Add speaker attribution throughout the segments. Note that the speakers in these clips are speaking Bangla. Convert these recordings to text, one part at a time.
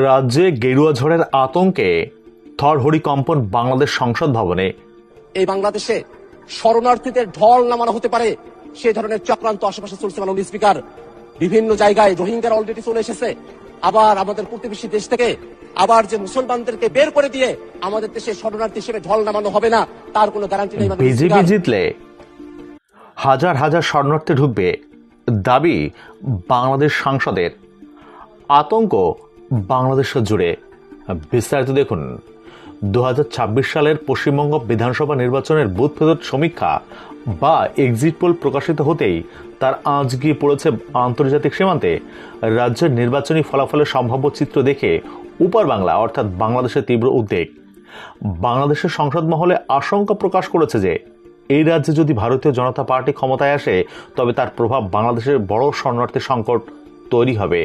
Speaker 1: রাজ্যে গেরুয়া ঝড়ের আতঙ্কে থরহরিকম্পন বাংলাদেশ সংসদ ভবনে।
Speaker 2: এই বাংলাদেশে শরণার্থীদের ঢল নামানো হতে পারে সেই ধরনের চক্রান্ত আশেপাশে চলছে। মাননীয় স্পিকার, বিভিন্ন জায়গায় রোহিঙ্গারা অলরেডি চলে এসেছে। আবার আমাদের প্রতিবেশী দেশ থেকে আবার যে মুসলমানদেরকে বের করে দিয়ে আমাদের দেশে শরণার্থী হিসেবে ঢল নামানো হবে না, তার কোনো গ্যারান্টি নেই।
Speaker 1: বিজেপি জিতলে হাজার হাজার শরণার্থী ঢুকবে, দাবি বাংলাদেশ সাংসদের। আতঙ্ক বাংলাদেশ জুড়ে। বিস্তারিত দেখুন। 2026 সালের পশ্চিমবঙ্গ বিধানসভা নির্বাচনের বুথ ফেরত সমীক্ষা বা এক্সিট পোল প্রকাশিত হতেই তার আঁচ গিয়ে পড়েছে আন্তর্জাতিক সীমান্তে। রাজ্যের নির্বাচনী ফলাফলের সম্ভাব্য চিত্র দেখে উপর বাংলা অর্থাৎ বাংলাদেশের তীব্র উদ্বেগ। বাংলাদেশের সংসদ মহলে আশঙ্কা প্রকাশ করেছে যে এই রাজ্যে যদি ভারতীয় জনতা পার্টি ক্ষমতায় আসে তবে তার প্রভাব বাংলাদেশের বড় শরণার্থী সংকট তৈরি হবে।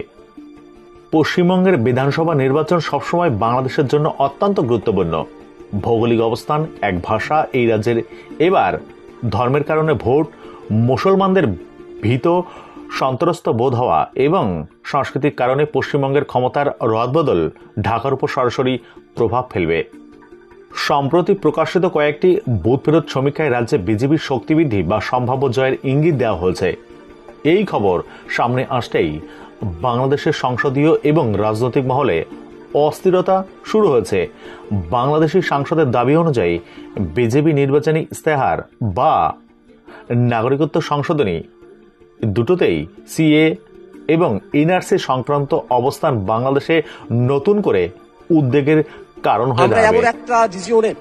Speaker 1: পশ্চিমবঙ্গের বিধানসভা নির্বাচন সবসময় বাংলাদেশের জন্য অত্যন্ত গুরুত্বপূর্ণ। ভৌগোলিক অবস্থান, এক ভাষা, এই রাজ্যের এবার ধর্মের কারণে ভোট, মুসলমানদের ভীত সন্ত্রস্ত বোধ হওয়া এবং সাংস্কৃতিক কারণে পশ্চিমবঙ্গের ক্ষমতার রদবদল ঢাকার উপর সরাসরি প্রভাব ফেলবে। সম্প্রতি প্রকাশিত কয়েকটি বুথ ফেরত সমীক্ষায় রাজ্যে বিজেপির শক্তিবৃদ্ধি বা সম্ভাব্য জয়ের ইঙ্গিত দেওয়া হয়েছে। এই খবর সামনে আসতেই বাংলাদেশের সংসদীয় এবং রাজনৈতিক মহলে অস্থিরতা শুরু হয়েছে। বাংলাদেশি সাংসদের দাবি অনুযায়ী বিজেপি নির্বাচনী ইস্তেহার বা নাগরিকত্ব সংশোধনী দুটোতেই সিএ এবং এনআরসি সংক্রান্ত অবস্থান বাংলাদেশে নতুন করে উদ্বেগের কারণ হয়ে দাঁড়াবে।
Speaker 2: এমন একটা রিজিয়নে,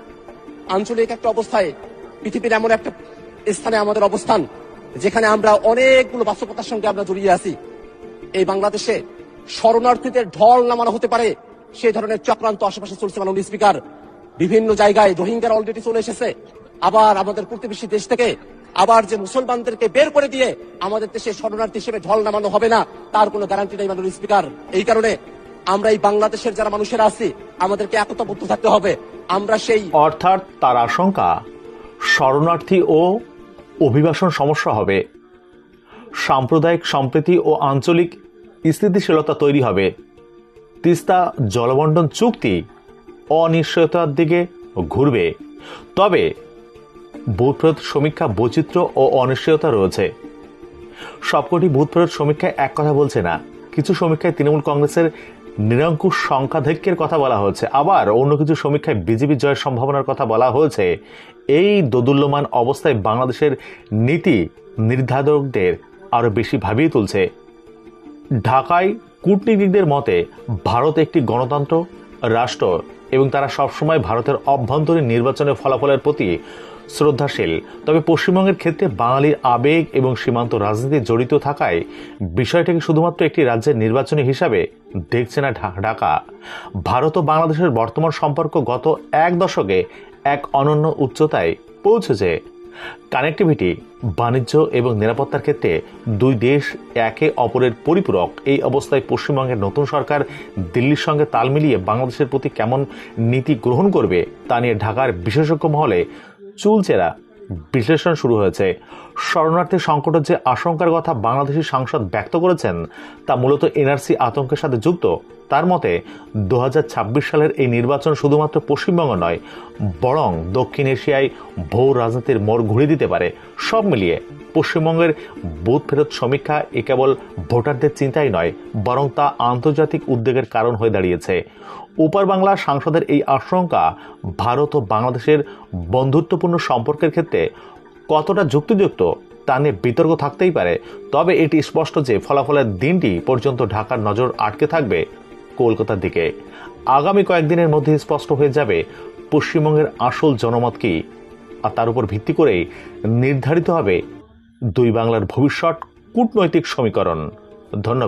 Speaker 2: আঞ্চলিক একটা অবস্থায়, পৃথিবীর এমন একটা স্থানে আমাদের অবস্থান যেখানে আমরা অনেকগুলো বাস্তবতার সঙ্গে আমরা জড়িয়ে আছি। এই বাংলাদেশে শরণার্থীদের ঢল নামানো হতে পারে সেই ধরনের চক্রান্ত আশেপাশে চলছে। মাননীয় স্পিকার, বিভিন্ন জায়গায় রোহিঙ্গারা অলরেডি চলে এসেছে। আবার আমাদের প্রতিবেশী দেশ থেকে আবার যে মুসলমানদেরকে বের করে দিয়ে আমাদের দেশে শরণার্থী হিসেবে ঢল নামানো হবে না, তার কোনো গ্যারান্টি নেই। মাননীয় স্পিকার, এই কারণে আমরা এই বাংলাদেশের যারা মানুষেরা আছি আমাদেরকে একতাবদ্ধ থাকতে হবে। আমরা সেই
Speaker 1: অর্থাৎ তার আশঙ্কা শরণার্থী ও অভিবাসন সমস্যা হবে, সাম্প্রদায়িক সম্প্রীতি ও আঞ্চলিক স্থিতিশীলতা তৈরি হবে। তিস্তা জলবন্টন চুক্তি অনিশ্চয়তার দিকে ঘুরবে। তবে বুথ ফেরত সমীক্ষা বৈচিত্র্য ও অনিশ্চয়তা রয়েছে। সবকটি বুথ ফেরত সমীক্ষায় এক কথা বলছে না। কিছু সমীক্ষায় তৃণমূল কংগ্রেসের নিরঙ্কুশ সংখ্যাধিক্যের কথা বলা হয়েছে, আবার অন্য কিছু সমীক্ষায় বিজেপি জয়ের সম্ভাবনার কথা বলা হয়েছে। এই দোদুল্যমান অবস্থায় বাংলাদেশের নীতি নির্ধারকদের আরো বেশি ভাবিয়ে তুলছে। ঢাকায় কূটনীতিকদের মতে ভারত একটি গণতন্ত্র রাষ্ট্র এবং তারা সবসময় ভারতের অভ্যন্তরীণ নির্বাচনের ফলাফলের প্রতি শ্রদ্ধাশীল। তবে পশ্চিমবঙ্গের ক্ষেত্রে বাঙালির আবেগ এবং সীমান্ত রাজনীতি জড়িত থাকায় বিষয়টাকে শুধুমাত্র একটি রাজ্যের নির্বাচনী হিসাবে দেখছে না ঢাকা। ভারত ও বাংলাদেশের বর্তমান সম্পর্ক গত এক দশকে এক অনন্য উচ্চতায় পৌঁছেছে। কানেক্টিভিটি, বাণিজ্য এবং নিরাপত্তার ক্ষেত্রে দুই দেশ একে অপরের পরিপূরক। এই অবস্থায় পশ্চিমবঙ্গের নতুন সরকার দিল্লির সঙ্গে তাল মিলিয়ে বাংলাদেশের প্রতি কেমন নীতি গ্রহণ করবে তা নিয়ে ঢাকার বিশেষজ্ঞ মহলে চুলচেরা বিশ্লেষণ শুরু হয়েছে। শরণার্থী সংকটের যে আশঙ্কার কথা বাংলাদেশি সাংসদ ব্যক্ত করেছেন তা মূলত এনআরসি আতঙ্কের সাথে যুক্ত। তার মতে 2026 সালের এই নির্বাচন শুধুমাত্র পশ্চিমবঙ্গ নয়, বরং দক্ষিণ এশিয়ায় ভৌ রাজনীতির মোড় ঘুরিয়ে দিতে পারে। সব মিলিয়ে পশ্চিমবঙ্গের বুথ ফেরত সমীক্ষা এ কেবল ভোটারদের চিন্তাই নয়, বরং তা আন্তর্জাতিক উদ্বেগের কারণ হয়ে দাঁড়িয়েছে। উপর বাংলা সাংসদের এই আশঙ্কা ভারত ও বাংলাদেশের বন্ধুত্বপূর্ণ সম্পর্কের ক্ষেত্রে কতটা যুক্তিযুক্ত তা নিয়ে বিতর্ক থাকতেই পারে। তবে এটি স্পষ্ট যে ফলাফলের দিনটি পর্যন্ত ঢাকার নজর আটকে থাকবে কলকাতার দিকে। আগামী কয়েকদিনের মধ্যে স্পষ্ট হয়ে যাবে পশ্চিমবঙ্গের আসল জনমত কি, আর তার উপর ভিত্তি করেই নির্ধারিত হবে দুই বাংলার ভবিষ্যৎ কূটনৈতিক সমীকরণ। ধন্যবাদ।